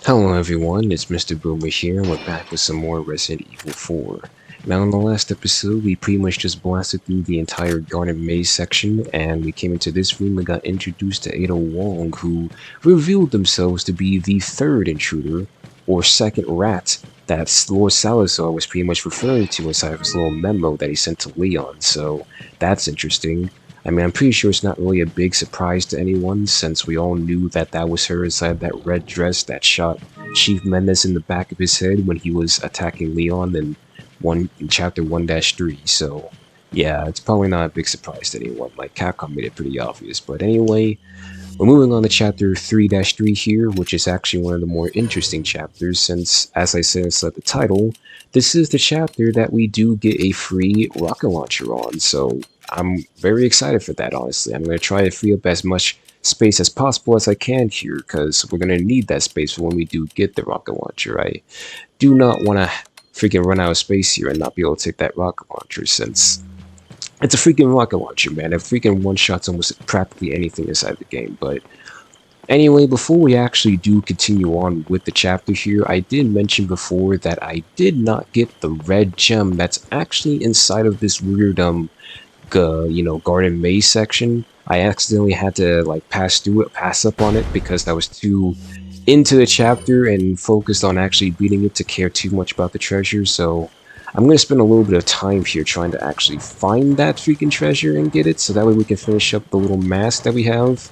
Hello everyone, it's Mr. Boomer here, and we're back with some more Resident Evil 4. Now in the last episode, we pretty much just blasted through the entire Garden Maze section, and we came into this room and got introduced to Ada Wong, who revealed themselves to be the third intruder, or second rat, that Lord Salazar was pretty much referring to inside of his little memo that he sent to Leon, so that's interesting. I mean, I'm pretty sure it's not really a big surprise to anyone, since we all knew that that was her inside that red dress that shot Chief Mendes in the back of his head when he was attacking Leon in chapter 1-3. So, yeah, it's probably not a big surprise to anyone. Like, Capcom made it pretty obvious. But anyway, we're moving on to chapter 3-3 here, which is actually one of the more interesting chapters, since, as I said inside the title, this is the chapter that we do get a free rocket launcher on, so I'm very excited for that, honestly. I'm going to try to free up as much space as possible as I can here, because we're going to need that space for when we do get the rocket launcher. I do not want to freaking run out of space here and not be able to take that rocket launcher, since it's a freaking rocket launcher, man. It freaking one-shots almost practically anything inside the game. But anyway, before we actually do continue on with the chapter here, I did mention before that I did not get the red gem that's actually inside of this weird, Garden Maze section. I accidentally had to, like, pass up on it, because I was too into the chapter and focused on actually beating it to care too much about the treasure, so I'm going to spend a little bit of time here trying to actually find that freaking treasure and get it, so that way we can finish up the little mask that we have.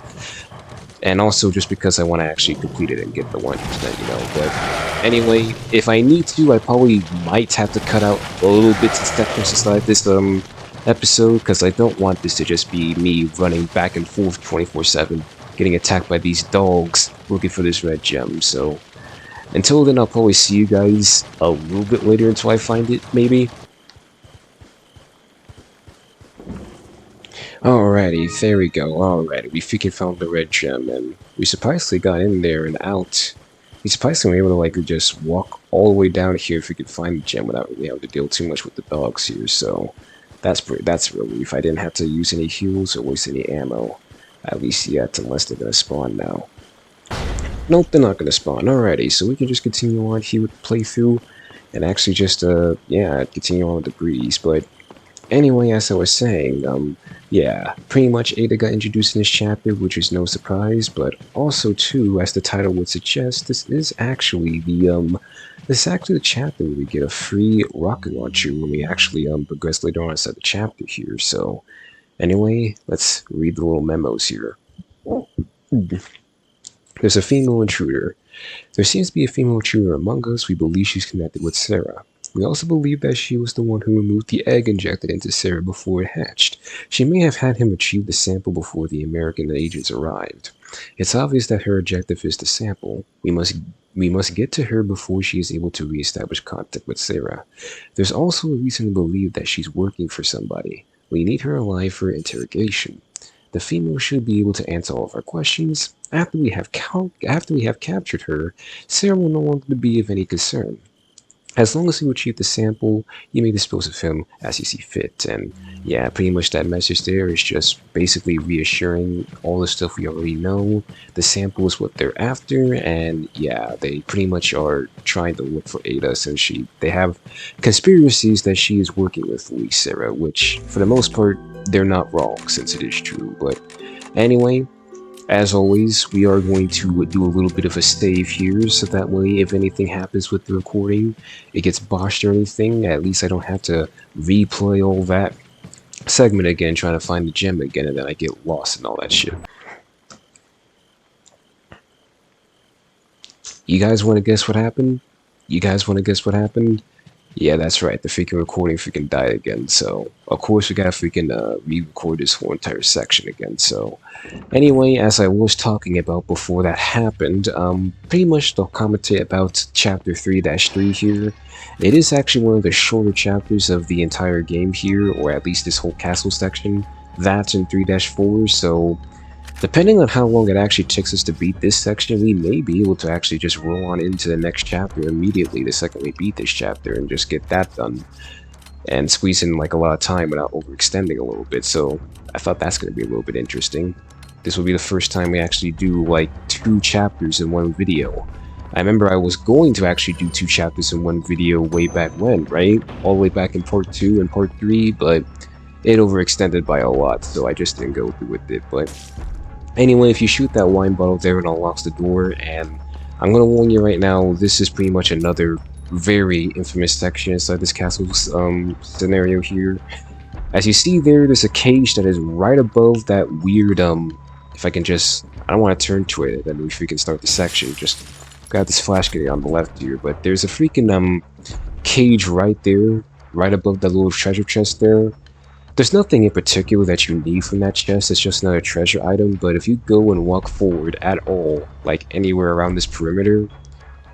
And also just because I want to actually complete it and get the 100%, But anyway, if I need to, I probably might have to cut out a little bits of sections inside this episode, because I don't want this to just be me running back and forth 24/7, getting attacked by these dogs looking for this red gem. So until then, I'll probably see you guys a little bit later until I find it, maybe. Alrighty, there we go. Alrighty, we freaking found the red gem, and we surprisingly got in there and out. We surprisingly were able to, like, just walk all the way down here if we could find the gem without really having to deal too much with the dogs here, so that's a relief. I didn't have to use any heals or waste any ammo. At least yet, unless they're gonna spawn now. Nope, they're not gonna spawn. Alrighty, so we can just continue on here with the playthrough, and actually just, continue on with the breeze, but anyway, as I was saying, yeah, pretty much Ada got introduced in this chapter, which is no surprise, but also, too, as the title would suggest, this is actually the chapter where we get a free rocket launcher when we actually, progress later on inside the chapter here, so anyway, let's read the little memos here. There's a female intruder. There seems to be a female intruder among us. We believe she's connected with Sarah. We also believe that she was the one who removed the egg injected into Sarah before it hatched. She may have had him retrieve the sample before the American agents arrived. It's obvious that her objective is the sample. We must get to her before she is able to reestablish contact with Sarah. There's also a reason to believe that she's working for somebody. We need her alive for interrogation. The female should be able to answer all of our questions. After we have captured her, Sarah will no longer be of any concern. As long as you achieve the sample, you may dispose of him as you see fit. And yeah, pretty much that message there is just basically reassuring all the stuff we already know. The sample is what they're after, and yeah, they pretty much are trying to look for Ada, since they have conspiracies that she is working with Sarah, which for the most part, they're not wrong, since it is true. But anyway, as always, we are going to do a little bit of a save here, so that way if anything happens with the recording, it gets botched or anything, at least I don't have to replay all that segment again, trying to find the gem again, and then I get lost and all that shit. You guys want to guess what happened? You guys want to guess what happened? Yeah, that's right, the freaking recording freaking died again, so of course we gotta freaking re-record this whole entire section again. So anyway, as I was talking about before that happened, pretty much to commentate about chapter 3-3 here. It is actually one of the shorter chapters of the entire game here, or at least this whole castle section. That's in 3-4, so depending on how long it actually takes us to beat this section, we may be able to actually just roll on into the next chapter immediately the second we beat this chapter and just get that done and squeeze in like a lot of time without overextending a little bit. So I thought that's going to be a little bit interesting. This will be the first time we actually do like 2 chapters in one video. I remember I was going to actually do 2 chapters in one video way back when, right? All the way back in part 2 and part 3, but it overextended by a lot, so I just didn't go through with it. But anyway, if you shoot that wine bottle there, it unlocks the door, and I'm gonna warn you right now, this is pretty much another very infamous section inside this castle's scenario here. As you see there's a cage that is right above that weird, if I can just, I don't want to turn to it, then if we can start the section, just got this flash grenade on the left here, but there's a freaking, cage right there, right above that little treasure chest there. There's nothing in particular that you need from that chest, it's just another treasure item, but if you go and walk forward at all, like anywhere around this perimeter,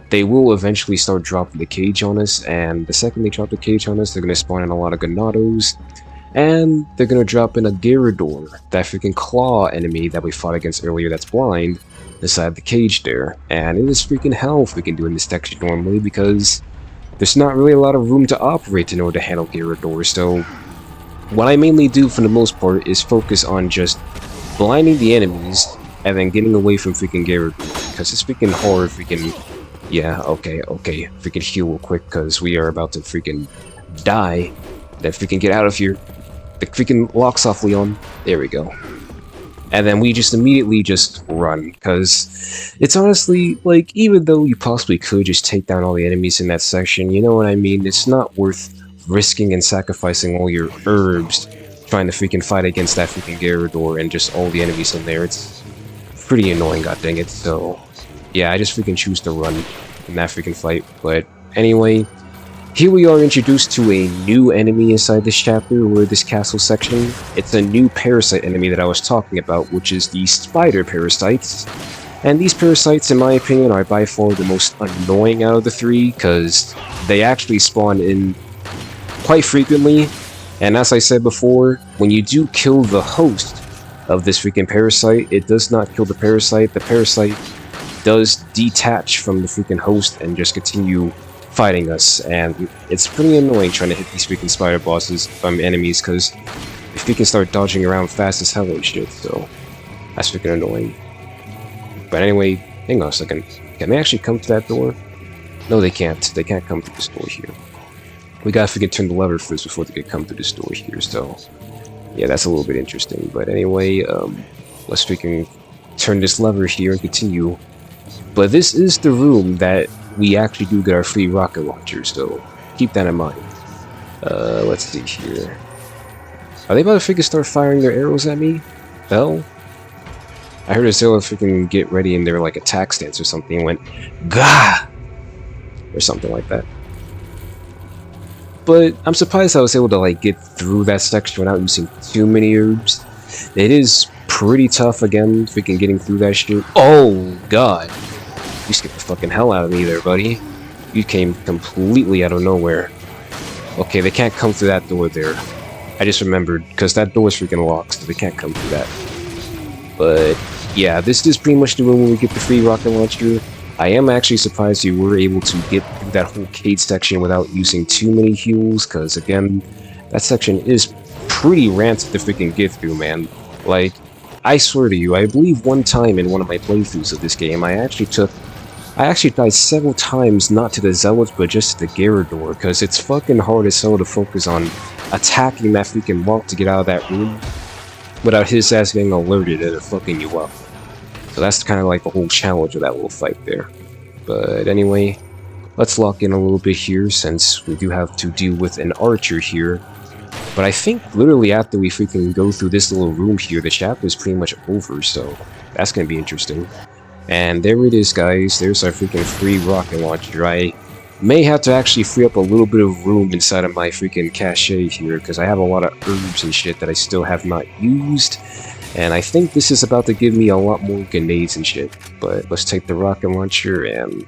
they will eventually start dropping the cage on us, and the second they drop the cage on us, they're going to spawn in a lot of Ganados, and they're going to drop in a Gyarados, that freaking claw enemy that we fought against earlier that's blind, inside the cage there. And it is freaking hell if we can do in this section normally, because there's not really a lot of room to operate in order to handle Gyarados, so what I mainly do for the most part is focus on just blinding the enemies and then getting away from freaking Gyarados, because it's freaking hard freaking... Yeah, okay, freaking heal real quick, because we are about to freaking die. Then freaking get out of here. The freaking locks off, Leon. There we go. And then we just immediately just run, because it's honestly, like, even though you possibly could just take down all the enemies in that section, you know what I mean? It's not worth risking and sacrificing all your herbs trying to freaking fight against that freaking Gyarados and just all the enemies in there. It's pretty annoying, god dang it, so... yeah, I just freaking choose to run in that freaking fight. But anyway, here we are introduced to a new enemy inside this chapter, or this castle section. It's a new parasite enemy that I was talking about, which is the spider parasites. And these parasites, in my opinion, are by far the most annoying out of the 3, because they actually spawn in quite frequently. And as I said before, when you do kill the host of this freaking parasite, it does not kill the parasite. The parasite does detach from the freaking host and just continue fighting us, and it's pretty annoying trying to hit these freaking spider bosses enemies, because if you can start dodging around fast as hell and shit, so that's freaking annoying. But anyway, hang on a second, can they actually come to that door? No, they can't come through this door here. We gotta freaking turn the lever first before they can come through this door here, so yeah, that's a little bit interesting. But anyway, let's freaking turn this lever here and continue. But this is the room that we actually do get our free rocket launcher, so keep that in mind. Let's see here. Are they about to freaking start firing their arrows at me? Hell? I heard a Zilla freaking get ready in their like attack stance or something and went GAH! Or something like that. But I'm surprised I was able to like get through that section without using too many herbs. It is pretty tough again, freaking getting through that shit. Oh god! You scared the fucking hell out of me there, buddy. You came completely out of nowhere. Okay, they can't come through that door there. I just remembered, because that door is freaking locked, so they can't come through that. But yeah, this is pretty much the room where we get the free rocket launcher. I am actually surprised you were able to get through that whole cage section without using too many heals, because again, that section is pretty rancid to freaking get through, man. Like, I swear to you, I believe one time in one of my playthroughs of this game, I actually died several times, not to the Zealots, but just to the Gyarados, because it's fucking hard as hell to focus on attacking that freaking Mark to get out of that room without his ass getting alerted and fucking you up. So that's kind of like the whole challenge of that little fight there. But anyway, let's lock in a little bit here, since we do have to deal with an archer here. But I think literally after we freaking go through this little room here, the chapter is pretty much over, so that's gonna be interesting. And there it is, guys. There's our freaking free rocket launcher. I may have to actually free up a little bit of room inside of my freaking cache here, because I have a lot of herbs and shit that I still have not used. And I think this is about to give me a lot more grenades and shit. But let's take the rocket launcher and...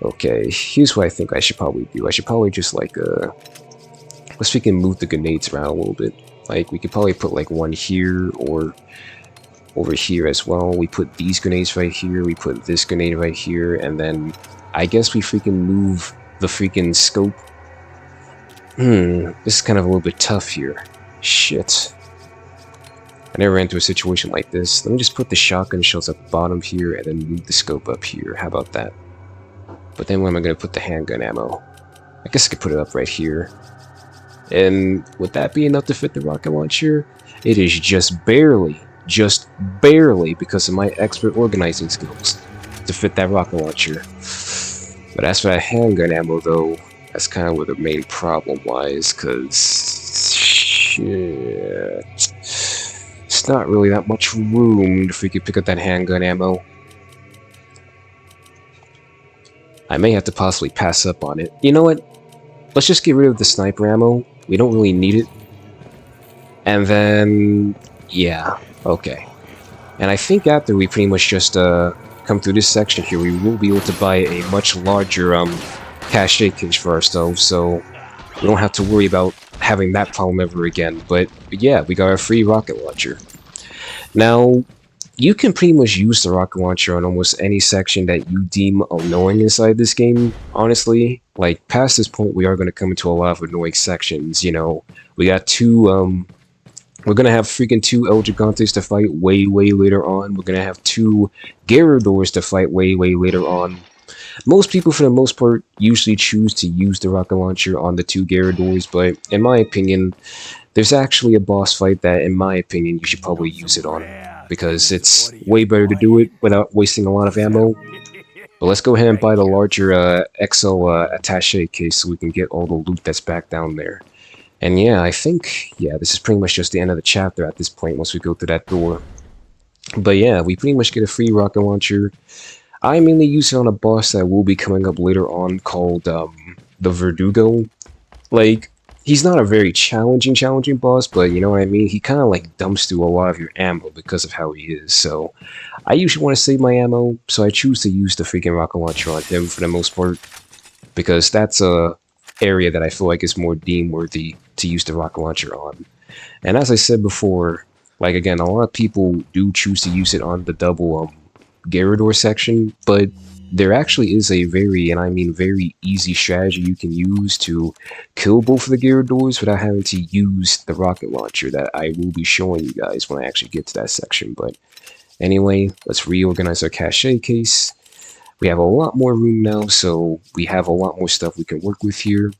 okay, here's what I think I should probably do. I should probably just like, let's freaking move the grenades around a little bit. Like, we could probably put like one here, or over here as well. We put these grenades right here, we put this grenade right here, and then I guess we freaking move the freaking scope. This is kind of a little bit tough here. Shit. I never ran into a situation like this. Let me just put the shotgun shells at the bottom here and then move the scope up here. How about that? But then where am I going to put the handgun ammo? I guess I could put it up right here. And would that be enough to fit the rocket launcher? It is just barely, because of my expert organizing skills, to fit that rocket launcher. But as for that handgun ammo, though, that's kind of where the main problem lies, because shit, it's not really that much room if we could pick up that handgun ammo. I may have to possibly pass up on it. You know what? Let's just get rid of the sniper ammo. We don't really need it. And then, yeah, okay. And I think after we pretty much just come through this section here, we will be able to buy a much larger cache case for ourselves, so we don't have to worry about having that problem ever again. But yeah, we got a free rocket launcher. Now, you can pretty much use the rocket launcher on almost any section that you deem annoying inside this game, honestly. Like, past this point, we are going to come into a lot of annoying sections, you know. We got we're gonna have freaking two El Gigantes to fight way later on. We're gonna have two Gyarados to fight way later on. Most people, for the most part, usually choose to use the rocket launcher on the two Gyarados, but in my opinion, there's actually a boss fight that, in my opinion, you should probably use it on, because it's way better to do it without wasting a lot of ammo. But let's go ahead and buy the larger XL attaché case so we can get all the loot that's back down there. And yeah, I think, yeah, this is pretty much just the end of the chapter at this point once we go through that door. But yeah, we pretty much get a free rocket launcher. I mainly use it on a boss that will be coming up later on called the Verdugo. Like, he's not a very challenging boss, but you know what I mean? He kind of like dumps through a lot of your ammo because of how he is. So I usually want to save my ammo, so I choose to use the freaking rocket launcher on him for the most part, because that's a area that I feel like is more deem worthy to use the rocket launcher on. And as I said before, like again, a lot of people do choose to use it on the double Gyarados section, but there actually is a very, and I mean very, easy strategy you can use to kill both of the Gyarados without having to use the rocket launcher that I will be showing you guys when I actually get to that section. But anyway, let's reorganize our cache case. We have a lot more room now, so we have a lot more stuff we can work with here.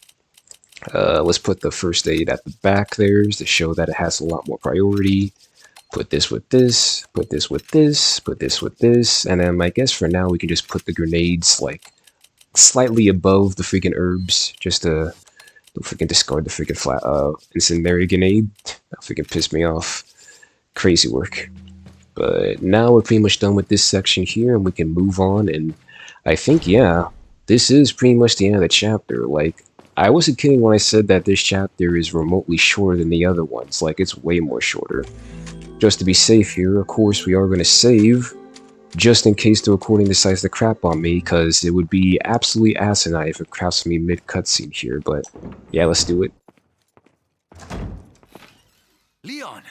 Let's put the first aid at the back there to show that it has a lot more priority. Put this with this, put this with this, put this with this, and then I guess for now we can just put the grenades like slightly above the freaking herbs, just to don't freaking discard the freaking incendiary grenade. That freaking pissed me off. Crazy work. But now we're pretty much done with this section here, and we can move on. And I think, yeah, this is pretty much the end of the chapter. Like, I wasn't kidding when I said that this chapter is remotely shorter than the other ones. Like, it's way more shorter. Just to be safe here, of course, we are going to save, just in case the recording decides to crap on me, because it would be absolutely asinine if it craps me mid-cutscene here. But, yeah, let's do it. Leon!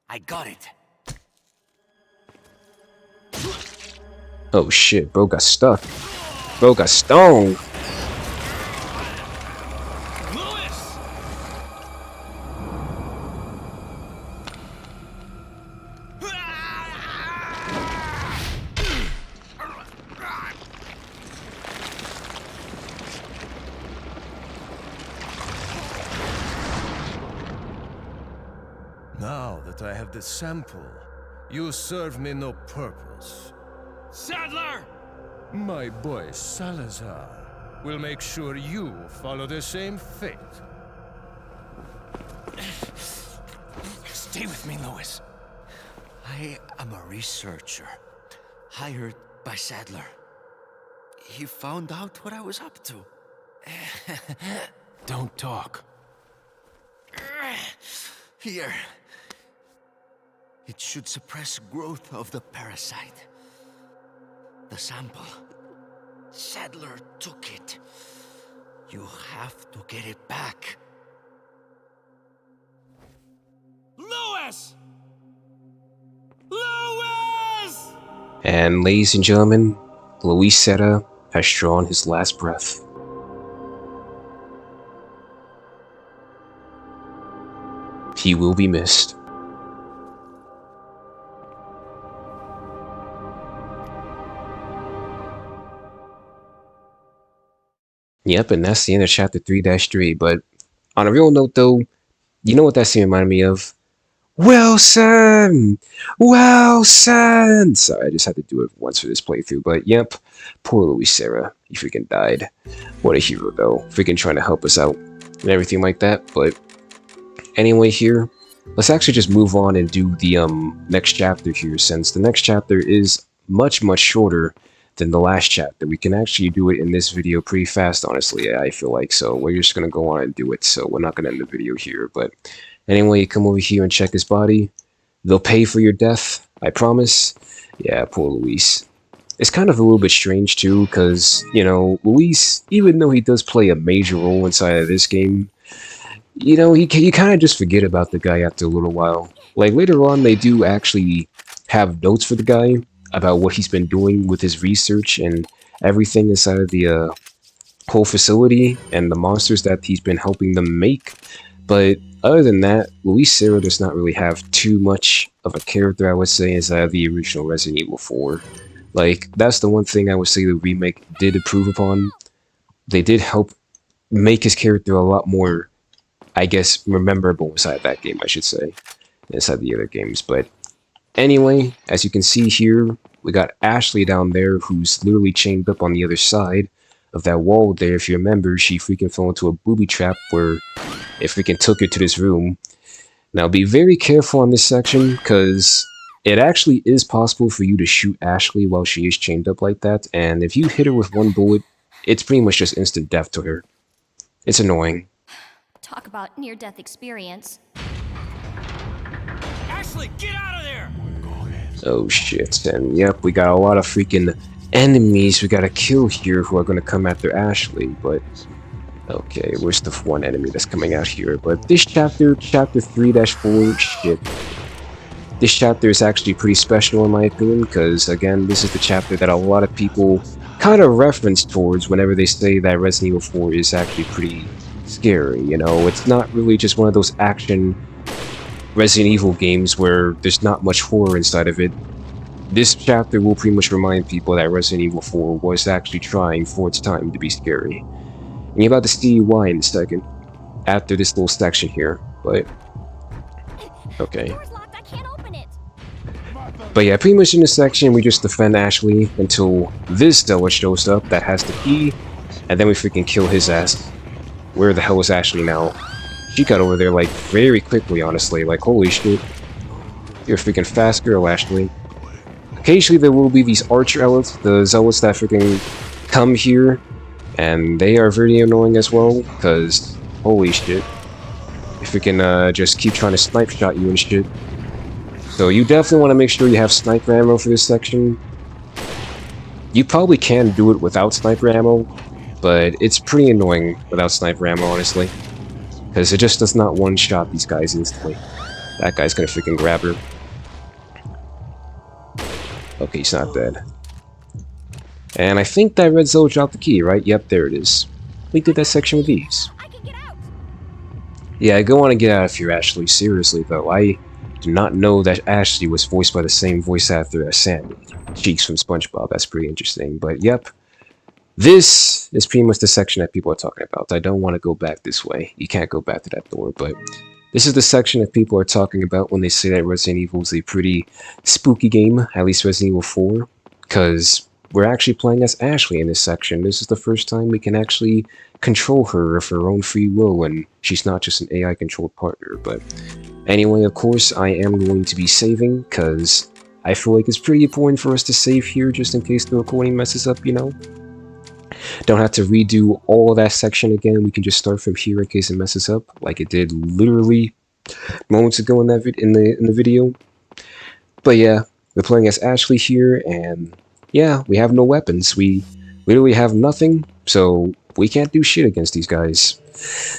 I got it! Oh shit, bro got stuck. Bro got stoned! Now that I have the sample, you serve me no purpose. Sadler! My boy Salazar will make sure you follow the same fate. Stay with me, Louis. I am a researcher, hired by Sadler. He found out what I was up to. Don't talk. Here. It should suppress growth of the parasite. The sample. Sadler took it. You have to get it back. Louis! Louis! And ladies and gentlemen, Luis Serra has drawn his last breath. He will be missed. Yep, and that's the end of chapter 3-3. But on a real note, though, you know what that scene reminded me of? Wilson! Wilson! Sorry, I just had to do it once for this playthrough, but yep, poor Louis Sarah. He freaking died. What a hero, though. Freaking trying to help us out and everything like that, but anyway here, let's actually just move on and do the next chapter here, since the next chapter is much shorter than the last chapter. We can actually do it in this video pretty fast, honestly, I feel like, so we're just gonna go on and do it, so we're not gonna end the video here, but anyway, come over here and check his body. They'll pay for your death, I promise. Yeah, poor Luis. It's kind of a little bit strange too, because, you know, Luis, even though he does play a major role inside of this game, you know, you kind of just forget about the guy after a little while. Like, later on, they do actually have notes for the guy about what he's been doing with his research and everything inside of the whole facility and the monsters that he's been helping them make. But other than that, Luis Serra does not really have too much of a character, I would say, inside of the original Resident Evil 4. Like, that's the one thing I would say the remake did improve upon. They did help make his character a lot more, I guess, memorable inside that game, I should say, inside the other games. But anyway, as you can see here, we got Ashley down there, who's literally chained up on the other side of that wall there. If you remember, she freaking fell into a booby trap where it freaking took her to this room. Now, be very careful on this section, because it actually is possible for you to shoot Ashley while she is chained up like that, and if you hit her with one bullet, it's pretty much just instant death to her. It's annoying. Talk about near-death experience. Ashley, get out of there! Oh shit, and yep, we got a lot of freaking enemies we gotta kill here who are gonna come after Ashley, but okay, where's the one enemy that's coming out here? But this chapter, chapter 3-4, shit. This chapter is actually pretty special in my opinion, because again, this is the chapter that a lot of people kind of reference towards whenever they say that Resident Evil 4 is actually pretty scary, you know? It's not really just one of those action Resident Evil games where there's not much horror inside of it. This chapter will pretty much remind people that Resident Evil 4 was actually trying for its time to be scary. And you're about to see why in a second, after this little section here, but okay. Door's locked, I can't open it. But yeah, pretty much in this section, we just defend Ashley until this Stella shows up that has the key, and then we freaking kill his ass. Where the hell is Ashley now? She got over there, like, very quickly, honestly. Like, holy shit. You're a freaking fast girl, Ashley. Occasionally, there will be these archer zealots, the zealots that freaking come here, and they are very annoying as well, because, holy shit. If we can just keep trying to snipe shot you and shit. So you definitely want to make sure you have sniper ammo for this section. You probably can do it without sniper ammo, but it's pretty annoying without sniper ammo, honestly. Because it just does not one-shot these guys instantly. That guy's gonna freaking grab her. Okay, he's not dead. And I think that red Zoe dropped the key, right? Yep, there it is. We did that section with ease. I can get out. Yeah, go on and get out of here, Ashley. Seriously, though, I did not know that Ashley was voiced by the same voice actor as Sandy. Cheeks from SpongeBob. That's pretty interesting. But yep, this is pretty much the section that people are talking about. I don't want to go back this way. You can't go back to that door, but this is the section that people are talking about when they say that Resident Evil is a pretty spooky game, at least Resident Evil 4, because we're actually playing as Ashley in this section. This is the first time we can actually control her of her own free will, and she's not just an AI-controlled partner. But anyway, of course, I am going to be saving, because I feel like it's pretty important for us to save here, just in case the recording messes up, you know? Don't have to redo all of that section again. We can just start from here in case it messes up, like it did literally moments ago in that in the video. But yeah, we're playing as Ashley here, and yeah, we have no weapons. We literally have nothing, so we can't do shit against these guys.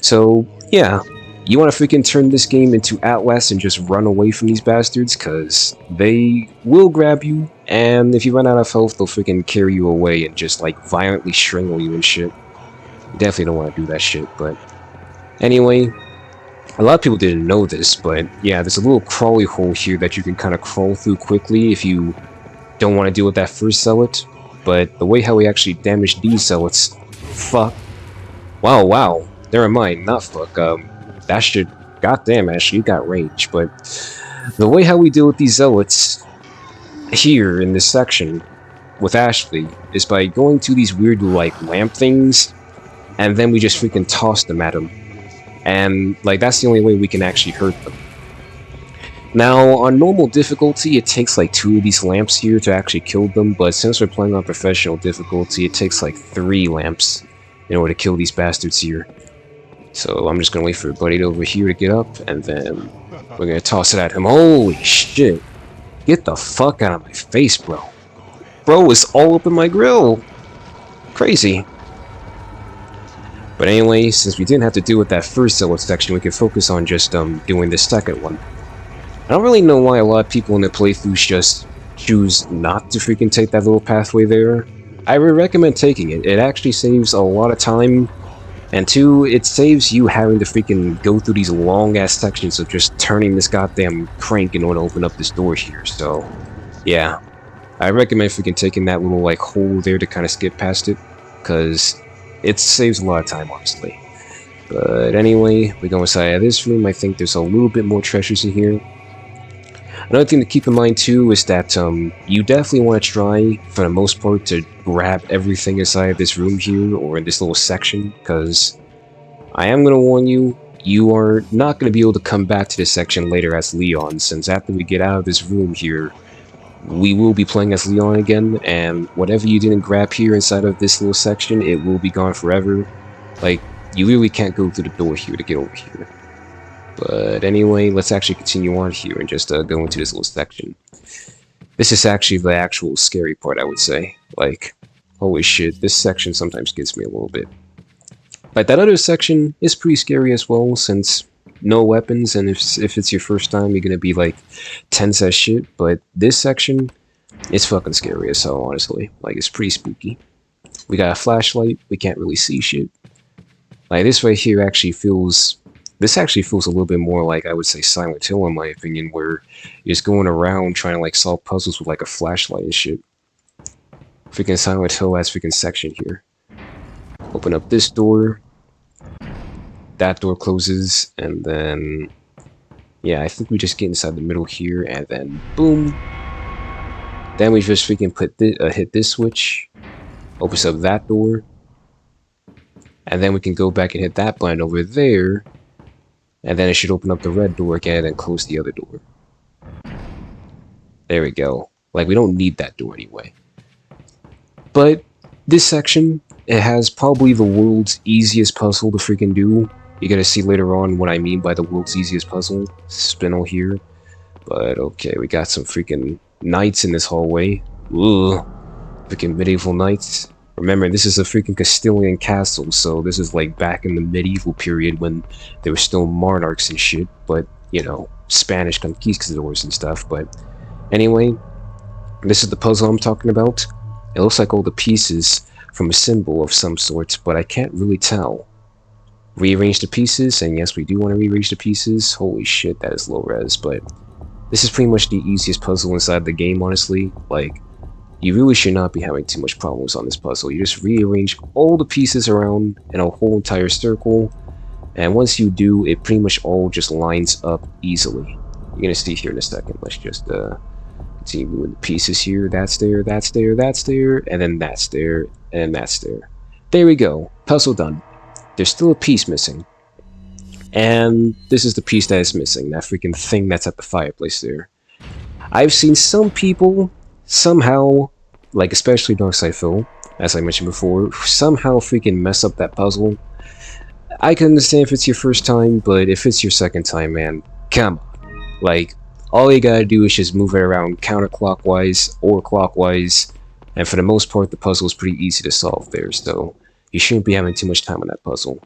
So yeah, you want to freaking turn this game into Atlas and just run away from these bastards, because they will grab you, and if you run out of health, they'll freaking carry you away and just like violently strangle you and shit. You definitely don't want to do that shit, but anyway, a lot of people didn't know this, but yeah, there's a little crawly hole here that you can kind of crawl through quickly if you don't want to deal with that first zealot. But the way how we actually damage these zealots, fuck. Wow, wow. Never mind, not fuck. That should. Goddamn, Ashley, you got range. But the way how we deal with these zealots here in this section with Ashley is by going to these weird, like, lamp things, and then we just freaking toss them at them. And, like, that's the only way we can actually hurt them. Now, on normal difficulty, it takes like 2 of these lamps here to actually kill them, but since we're playing on professional difficulty, it takes like 3 lamps in order to kill these bastards here. So I'm just gonna wait for Buddy over here to get up, and then we're gonna toss it at him. Holy shit! Get the fuck out of my face, bro. Bro is all up in my grill! Crazy. But anyway, since we didn't have to deal with that first zealot section, we can focus on just doing the second one. I don't really know why a lot of people in the playthroughs just choose not to freaking take that little pathway there. I would recommend taking it. It actually saves a lot of time, and 2, it saves you having to freaking go through these long-ass sections of just turning this goddamn crank in order to open up this door here, so yeah. I recommend freaking taking that little, like, hole there to kind of skip past it, because it saves a lot of time, honestly. But anyway, we go inside of this room. I think there's a little bit more treasures in here. Another thing to keep in mind too is that you definitely want to try, for the most part, to grab everything inside of this room here, or in this little section, because I am going to warn you, you are not going to be able to come back to this section later as Leon, since after we get out of this room here, we will be playing as Leon again, and whatever you didn't grab here inside of this little section, it will be gone forever. Like, you really can't go through the door here to get over here. But anyway, let's actually continue on here and just go into this little section. This is actually the actual scary part, I would say. Like, holy shit, this section sometimes gets me a little bit. But that other section is pretty scary as well, since no weapons, and if it's your first time, you're gonna be like tense as shit. But this section is fucking scary as hell, honestly. Like, it's pretty spooky. We got a flashlight, we can't really see shit. Like, this right here actually feels... This actually feels a little bit more like, I would say, Silent Hill, in my opinion, where you're just going around trying to, like, solve puzzles with, like, a flashlight and shit. Freaking Silent Hill has freaking section here. Open up this door. That door closes, and then... Yeah, I think we just get inside the middle here, and then boom. Then we just freaking hit this switch. Opens up that door. And then we can go back and hit that button over there. And then it should open up the red door again and close the other door. There we go. Like, we don't need that door anyway. But this section, it has probably the world's easiest puzzle to freaking do. You're gonna see later on what I mean by the world's easiest puzzle. Spinel here. But okay, we got some freaking knights in this hallway. Ugh. Freaking medieval knights. Remember, this is a freaking Castilian castle, so this is like back in the medieval period when there were still monarchs and shit, but, you know, Spanish conquistadors and stuff. But anyway, this is the puzzle I'm talking about. It looks like all the pieces from a symbol of some sort, but I can't really tell. Rearrange the pieces, and yes, we do want to rearrange the pieces. Holy shit, that is low res, but this is pretty much the easiest puzzle inside the game, honestly. Like, you really should not be having too much problems on this puzzle. You just rearrange all the pieces around in a whole entire circle, and once you do, it pretty much all just lines up easily. You're gonna see here in a second. Let's just continue moving the pieces here. That's there, that's there, that's there, and then that's there, and that's there. There we go. Puzzle done. There's still a piece missing. And this is the piece that is missing. That freaking thing that's at the fireplace there. I've seen some people somehow, like especially Darkside Phil, as I mentioned before, somehow freaking mess up that puzzle. I can understand if it's your first time, but if it's your second time, man, come on. Like, all you gotta do is just move it around counterclockwise or clockwise, and for the most part, the puzzle is pretty easy to solve there, so you shouldn't be having too much time on that puzzle.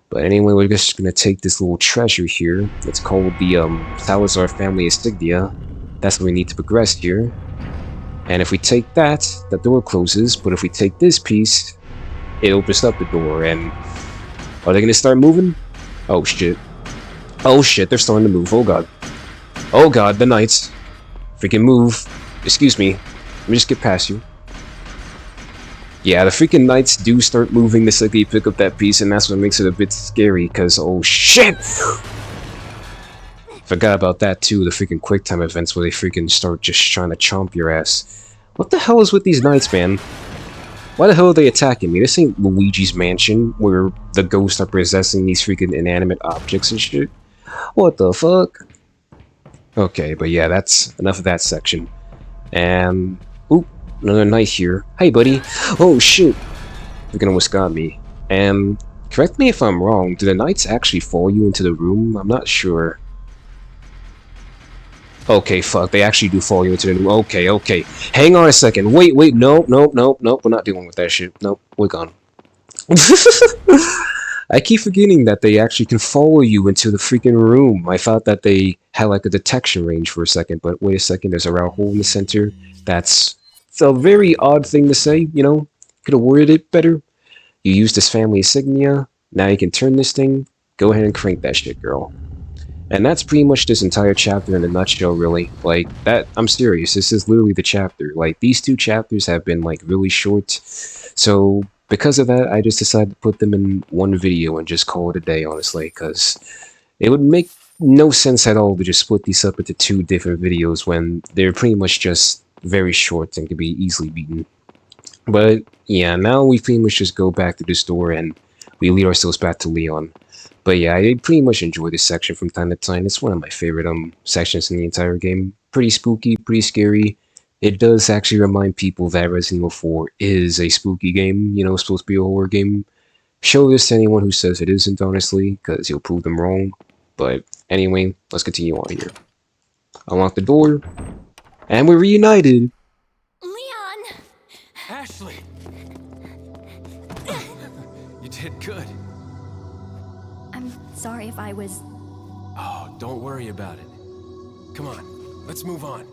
But anyway, we're just gonna take this little treasure here. It's called the Salazar family insignia. That's what we need to progress here. And if we take that, the door closes, but if we take this piece, it opens up the door, and... Are they gonna start moving? Oh shit. Oh shit, they're starting to move, oh god. Oh god, the knights. Freaking move. Excuse me. Let me just get past you. Yeah, the freaking knights do start moving the second you pick up that piece, and that's what makes it a bit scary, because, oh shit! Forgot about that too, the freaking QuickTime events where they freaking start just trying to chomp your ass. What the hell is with these knights, man? Why the hell are they attacking me? This ain't Luigi's Mansion, where the ghosts are possessing these freaking inanimate objects and shit. What the fuck? Okay, but yeah, that's enough of that section. And... oop, another knight here. Hey, buddy. Oh, shit. They're gonna almost got me. And... correct me if I'm wrong, do the knights actually follow you into the room? I'm not sure. Okay, fuck, they actually do follow you into the room. Okay, okay. Hang on a second. Wait, wait, nope, nope, nope, nope. We're not dealing with that shit. Nope, we're gone. I keep forgetting that they actually can follow you into the freaking room. I thought that they had like a detection range for a second, but wait a second, there's a round hole in the center. That's a very odd thing to say, you know? Could have worded it better. You use this family insignia, now you can turn this thing, go ahead and crank that shit, girl. And that's pretty much this entire chapter in a nutshell, really. Like, that, I'm serious, this is literally the chapter. Like, these two chapters have been, like, really short, so because of that, I just decided to put them in one video and just call it a day, honestly, because it would make no sense at all to just split these up into two different videos when they're pretty much just very short and can be easily beaten. But yeah, now we pretty much just go back to the store and we lead ourselves back to Leon. But yeah, I pretty much enjoy this section from time to time. It's one of my favorite sections in the entire game. Pretty spooky, pretty scary. It does actually remind people that Resident Evil 4 is a spooky game, you know, supposed to be a horror game. Show this to anyone who says it isn't, honestly, because you'll prove them wrong. But anyway, let's continue on here. Unlock the door, and we're reunited! Leon! Ashley! You did good. I'm sorry if I was... Oh, don't worry about it. Come on, let's move on.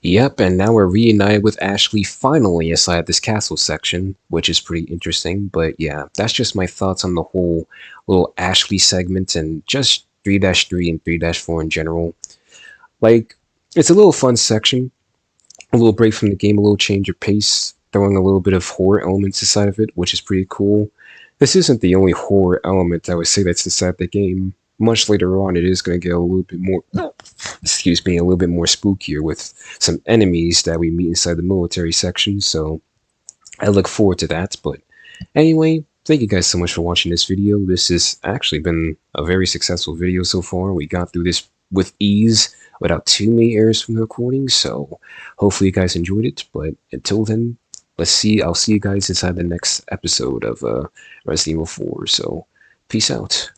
Yep, and now we're reunited with Ashley finally inside this castle section, which is pretty interesting, but yeah, that's just my thoughts on the whole little Ashley segment and just 3-3 and 3-4 in general. Like, it's a little fun section, a little break from the game, a little change of pace, throwing a little bit of horror elements inside of it, which is pretty cool. This isn't the only horror element I would say that's inside the game. Much later on, it is going to get a little bit more, excuse me, a little bit more spookier with some enemies that we meet inside the military section, so I look forward to that. But anyway, thank you guys so much for watching this video. This has actually been a very successful video so far. We got through this with ease without too many errors from the recording, so hopefully you guys enjoyed it. But until then, I'll see you guys inside the next episode of Resident Evil 4, so peace out.